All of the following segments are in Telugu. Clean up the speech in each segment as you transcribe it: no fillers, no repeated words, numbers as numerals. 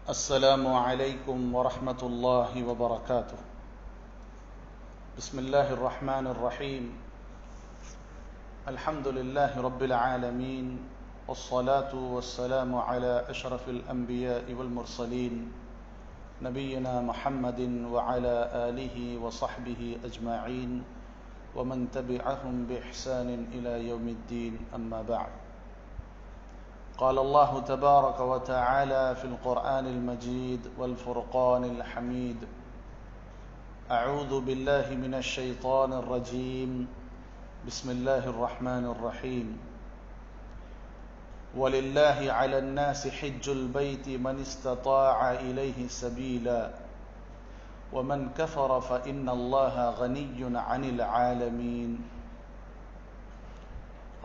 السلام عليكم ورحمة الله وبركاته. بسم الله الرحمن الرحيم. الحمد لله رب العالمين، والصلاة والسلام على أشرف الأنبياء والمرسلين نبينا محمد وعلى آله وصحبه أجمعين ومن تبعهم بإحسان إلى يوم الدين، أما بعد. قال الله تبارك وتعالى في القرآن المجيد والفرقان الحميد: أعوذ بالله من الشيطان الرجيم، بسم الله الرحمن الرحيم. ولله على الناس حج البيت من استطاع إليه سبيلا ومن كفر فإن الله غني عن العالمين.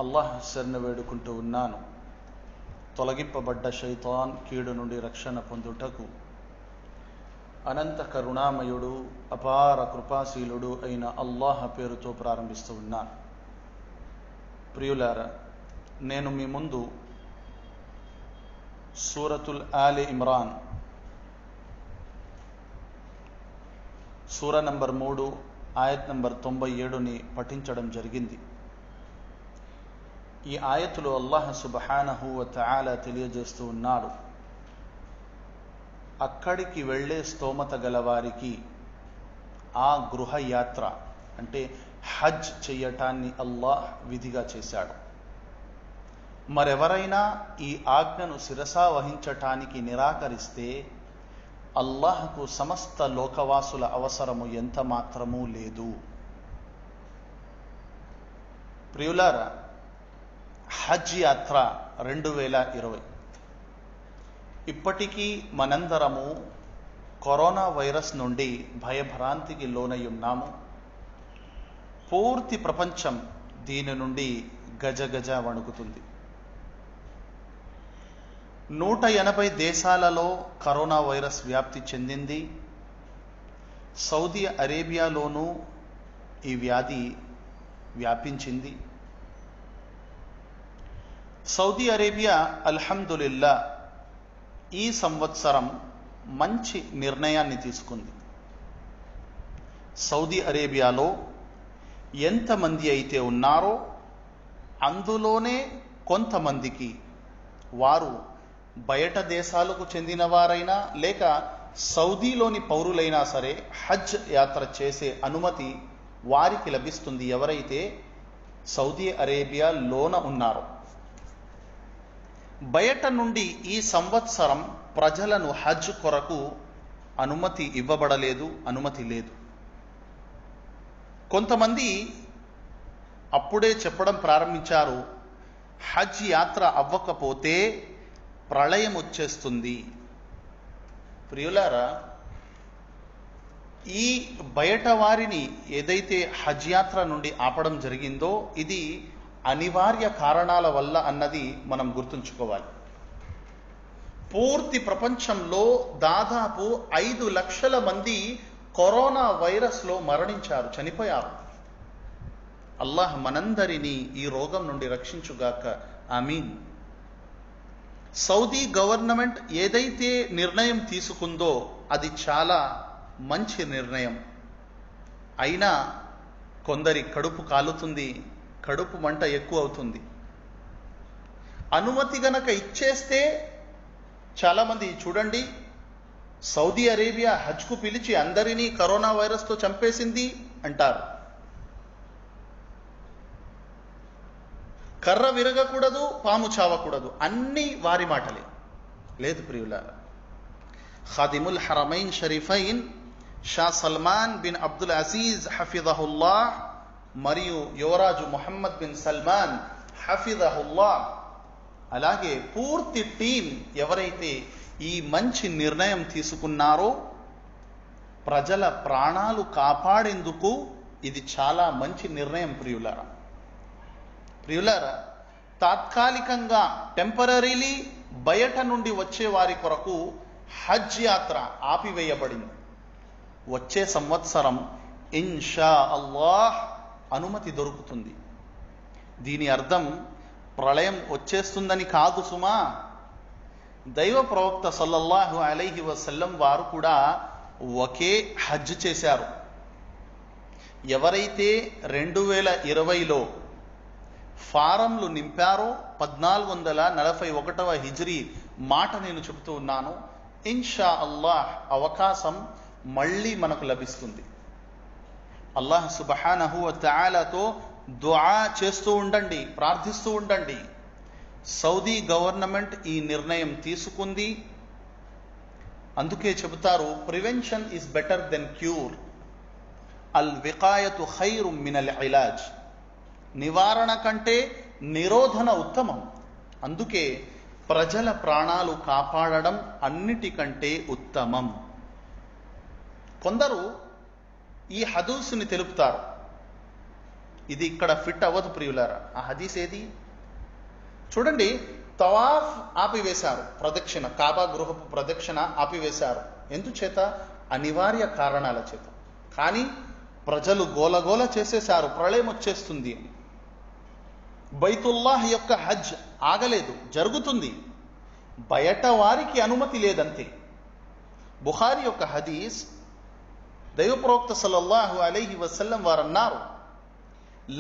الله సర్ను వేడుకుంటూ ఉన్నాను, తొలగింపబడ్డ శైతాన్ కీడు నుండి రక్షణ పొందుటకు అనంత కరుణామయుడు అపార కృపాశీలుడు అయిన అల్లాహ్ పేరుతో ప్రారంభిస్తూ ఉన్నాను. ప్రియులారా, నేను మీ ముందు సూరతుల్ ఆలి ఇమ్రాన్ సూర నంబర్ 3 ఆయత్ నంబర్ 97ని పఠించడం జరిగింది. ఈ ఆయతులు అల్లాహ్ సుబ్హానహు వ తఆలా తెలియజేస్తూ ఉన్నాడు, అక్కడికి వెళ్ళే స్తోమత గలవారికి ఆ గృహయాత్ర అంటే హజ్ చేయటాన్ని అల్లాహ్ విధిగా చేశాడు. మరెవరైనా ఈ ఆజ్ఞను శిరసా వహించటానికి నిరాకరిస్తే అల్లాహ్కు సమస్త లోకవాసుల అవసరము ఎంత మాత్రమూ లేదు. ప్రియులారా, హజ్ యాత్ర 2020 ఇప్పటికీ మనందరము కరోనా వైరస్ నుండి భయభ్రాంతికి లోనయ్యున్నాము. పూర్తి ప్రపంచం దీని నుండి గజగజ వణుకుతుంది. 180 దేశాలలో కరోనా వైరస్ వ్యాప్తి చెందింది. సౌదీ అరేబియాలోనూ ఈ వ్యాధి వ్యాపించింది. సౌదీ అరేబియా అల్హమ్దులిల్లా ఈ సంవత్సరం మంచి నిర్ణయాన్ని తీసుకుంది. సౌదీ అరేబియాలో ఎంతమంది అయితే ఉన్నారో అందులోనే కొంతమందికి వారు బయట దేశాలకు చెందిన వారైనా లేక సౌదీలోని పౌరులైనా సరే హజ్ యాత్ర చేసే అనుమతి వారికి లభిస్తుంది, ఎవరైతే సౌదీ అరేబియా లోన ఉన్నారో. బయట నుండి ఈ సంవత్సరం ప్రజలను హజ్ కొరకు అనుమతి ఇవ్వబడలేదు, అనుమతి లేదు. కొంతమంది అప్పుడే చెప్పడం ప్రారంభించారు, హజ్ యాత్ర అవ్వకపోతే ప్రళయం వచ్చేస్తుంది. ప్రియులారా, ఈ బయట వారిని ఏదైతే హజ్ యాత్ర నుండి ఆపడం జరిగిందో ఇది అనివార్య కారణాల వల్ల అన్నది మనం గుర్తుంచుకోవాలి. పూర్తి ప్రపంచంలో దాదాపు 5 లక్షల మంది కరోనా వైరస్లో మరణించారు, చనిపోయారు. అల్లాహ్ మనందరినీ ఈ రోగం నుండి రక్షించుగాక, ఆమీన్. సౌదీ గవర్నమెంట్ ఏదైతే నిర్ణయం తీసుకుందో అది చాలా మంచి నిర్ణయం. అయినా కొందరి కడుపు కాలుతుంది, కడుపు మంట ఎక్కువ అవుతుంది. అనుమతి గనక ఇచ్చేస్తే చాలామంది చూడండి, సౌదీ అరేబియా హజ్కు పిలిచి అందరినీ కరోనా వైరస్తో చంపేసింది అంటారు. కర్ర విరగకూడదు, పాము చావకూడదు, అన్నీ వారి మాటలే. లేదు ప్రియులారా, ఖాదిముల్ హరమైన్ షరీఫైన్ Shah Salman bin Abdul Aziz హఫిజహుల్లాహ్ మరియు యువరాజు ముహమ్మద్ బిన్ సల్మాన్ హఫిజహుల్లాహ్, అలాగే పూర్తి టీం ఎవరైతే ఈ మంచి నిర్ణయం తీసుకున్నారో ప్రజల ప్రాణాలు కాపాడేందుకు ఇది చాలా మంచి నిర్ణయం. ప్రియులారా, తాత్కాలికంగా టెంపరరీలీ బయట నుండి వచ్చే వారి కొరకు హజ్ యాత్ర ఆపివేయబడింది. వచ్చే సంవత్సరం ఇన్షా అల్లాహ్ అనుమతి దొరుకుతుంది. దీని అర్థం ప్రళయం వచ్చేస్తుందని కాదు సుమా, దైవ ప్రవక్త సల్లల్లాహు అలైహి వసల్లం వారు కూడా ఒకే హజ్ చేశారు. ఎవరైతే 2020లో ఫారంలు నింపారో 1441వ హిజ్రీ మాట నేను చెబుతూ ఉన్నాను. ఇన్షా అల్లాహ్ అవకాశం మళ్ళీ మనకు లభిస్తుంది. అల్లాహ్ సుబ్హానహు వ తఆలాతో దుఆ చేస్తూ ఉండండి, ప్రార్థిస్తూ ఉండండి. సౌదీ గవర్నమెంట్ ఈ నిర్ణయం తీసుకుంది. అందుకే చెబుతారు, prevention is better than cure, అల్ వికాయతు ఖైరు మినల్ ఇలాజ్. నివారణ కంటే నిరోధన ఉత్తమం. అందుకే ప్రజల ప్రాణాలు కాపాడడం అన్నిటికంటే ఉత్తమం. కొందరు ఈ హదీసుని తెలుపుతారు, ఇది ఇక్కడ ఫిట్ అవ్వదు ప్రియులారా. ఆ హదీస్ ఏది చూడండి. తవాఫ్ ఆపివేశారు, ప్రదక్షిణ, కాబా గృహపు ప్రదక్షిణ ఆపివేశారు. ఎందుచేత? అనివార్య కారణాల చేత. కానీ ప్రజలు గోలగోల చేసేశారు, ప్రళయం వచ్చేస్తుంది అని. బైతుల్లాహ్ యొక్క హజ్ ఆగలేదు, జరుగుతుంది. బయట వారికి అనుమతి లేదంతే. బుఖారి యొక్క హదీస్, దైవ ప్రవక్త సల్లల్లాహు అలైహి వసల్లం వారు అన్నారు,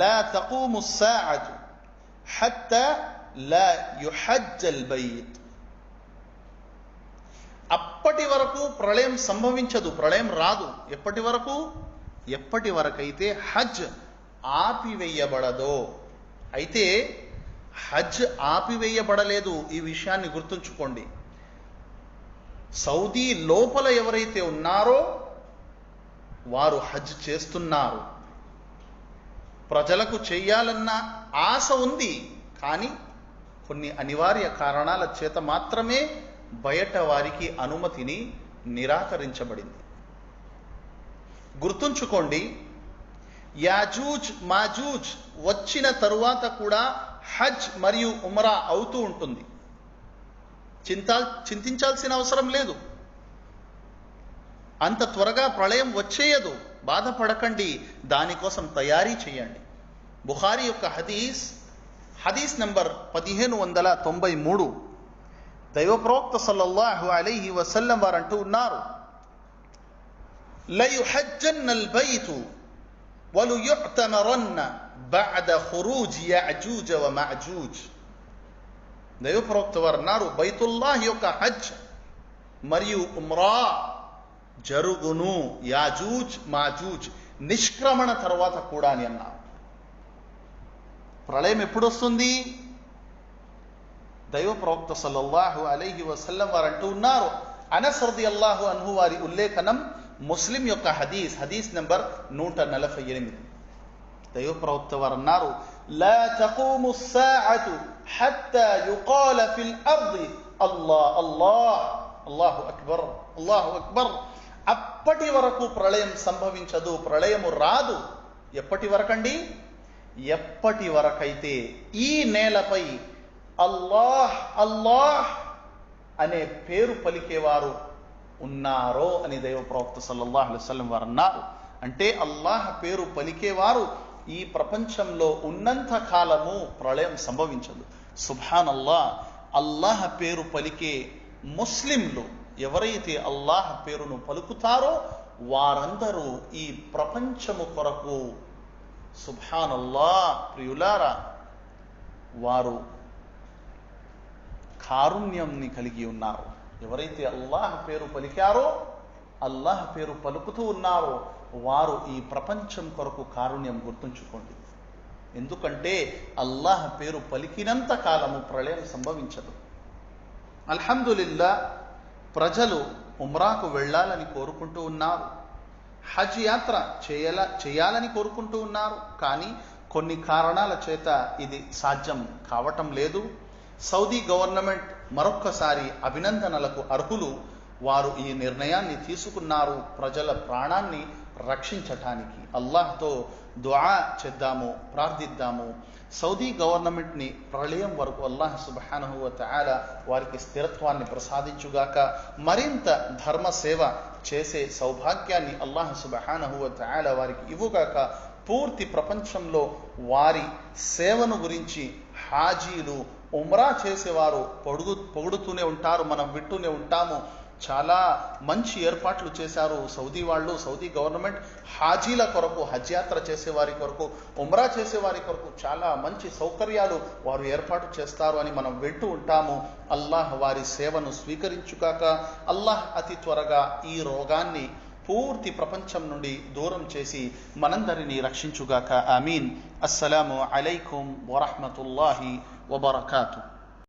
లా తఖూము స్సాఅతు హత్తా లా యుహజ్జల్ బైత్. అప్పటి వరకు ప్రళయం సంభవించదు, ప్రళయం రాదు. ఎప్పటి వరకైతే హజ్ ఆపివేయబడదో. అయితే హజ్ ఆపివేయబడలేదు, ఈ విషయాన్ని గుర్తుంచుకోండి. సౌదీ లోపల ఎవరైతే ఉన్నారో వారు హజ్ చేస్తున్నారు. ప్రజలకు చేయాలన్న ఆశ ఉంది, కానీ కొన్ని అనివార్య కారణాల చేత మాత్రమే బయట వారికి అనుమతిని నిరాకరించబడింది. గుర్తుంచుకోండి, యాజూజ్ మాజూజ్ వచ్చిన తరువాత కూడా హజ్ మరియు ఉమ్రా అవుతూ ఉంటుంది. చింతించాల్సిన అవసరం లేదు. అంత త్వరగా ప్రళయం వచ్చేయదు, బాధపడకండి, దానికోసం తయారీ చేయండి. బుఖారి యొక్క హదీస్ నంబర్ 1593. దైవ ప్రవక్త సల్లల్లాహు అలైహి వసల్లం వారు అంటూ ఉన్నారు, లయుహజ్జన్నల్ బైతు వలయుఅతమరన్న బఅద ఖురూజ్ యఅజూజ వ మఅజూజ్. దైవ ప్రవక్త వారు అన్నారు, బైతుల్లాహ్ యొక్క హజ్ మరియు ఉమ్రా జరుగును యాజూజ్ మాజూజ్ నిష్క్రమణ తర్వాత కూడా అని అన్నారు. ప్రళయం ఎప్పుడు వస్తుంది? దైవ ప్రవక్త సల్లల్లాహు అలైహి వసల్లం వారు అంటూ ఉన్నారు, అనస్ రదియల్లాహు అన్హు వారి ఉల్లేఖనం, ముస్లిం యొక్క హదీస్ నంబర్ 148. దైవ ప్రవక్త వారు అన్నారు, లా తఖూము స్సాఅతు హత్తా యుకాల ఫిల్ అర్ది అల్లాహ్ అల్లాహ్ అల్లాహు అక్బర్ అల్లాహు అక్బర్. అప్పటి వరకు ప్రళయం సంభవించదు, ప్రళయము రాదు. ఎప్పటి వరకండి? ఎప్పటి వరకైతే ఈ నేలపై అల్లాహ్ అల్లాహ్ అనే పేరు పలికేవారు ఉన్నారో అని దైవ ప్రవక్త సల్లల్లాహు అలైహి వసల్లం వారు అన్నారు. అంటే అల్లాహ్ పేరు పలికేవారు ఈ ప్రపంచంలో ఉన్నంత కాలము ప్రళయం సంభవించదు. సుబ్హానల్లాహ్. అల్లాహ్ పేరు పలికే ముస్లింలు ఎవరైతే అల్లాహ్ పేరును పలుకుతారో వారందరూ ఈ ప్రపంచము కొరకు, సుబ్హానల్లాహ్ ప్రియులారా, వారు కారుణ్యంని కలిగి ఉన్నారు. ఎవరైతే అల్లాహ్ పేరు పలికారో, అల్లాహ్ పేరు పలుకుతూ ఉన్నారో వారు ఈ ప్రపంచం కొరకు కారుణ్యం. గుర్తుంచుకోండి, ఎందుకంటే అల్లాహ్ పేరు పలికినంత కాలము ప్రళయం సంభవించదు. అల్హమ్దులిల్లా, ప్రజలు ఉమ్రాకు వెళ్ళాలని కోరుకుంటూ ఉన్నారు, హజ్ యాత్ర చేయాలని కోరుకుంటూ ఉన్నారు. కానీ కొన్ని కారణాల చేత ఇది సాధ్యం కావటం లేదు. సౌదీ గవర్నమెంట్ మరొక్కసారి అభినందనలకు అర్హులు. వారు ఈ నిర్ణయాన్ని తీసుకున్నారు ప్రజల ప్రాణాన్ని రక్షించటానికి. అల్లాహ్తో దుఆ చేద్దాము, ప్రార్థిద్దాము. సౌదీ గవర్నమెంట్ని ప్రళయం వరకు అల్లాహ్ సుబ్హానహు వ తఆలా వారికి స్థిరత్వాన్ని ప్రసాదించుగాక. మరింత ధర్మ సేవ చేసే సౌభాగ్యాన్ని అల్లాహ్ సుబ్హానహు వ తఆలా వారికి ఇవ్వుగాక. పూర్తి ప్రపంచంలో వారి సేవను గురించి హాజీలు ఉమ్రా చేసేవారు పొగుడుతూనే ఉంటారు, మనం వింటూనే ఉంటాము. చాలా మంచి ఏర్పాట్లు చేశారు సౌదీ వాళ్ళు, సౌదీ గవర్నమెంట్ హాజీల కొరకు, హజ్ యాత్ర చేసేవారి కొరకు, ఉమ్రా చేసేవారి కొరకు చాలా మంచి సౌకర్యాలు వారు ఏర్పాటు చేస్తారు అని మనం వింటూ ఉంటాము. అల్లాహ్ వారి సేవను స్వీకరించుగాక. అల్లాహ్ అతి త్వరగా ఈ రోగాన్ని పూర్తి ప్రపంచం నుండి దూరం చేసి మనందరినీ రక్షించుగాక. ఆమీన్. అస్సలాము అలైకుం వరహ్మతుల్లాహి వబరకాతుహు.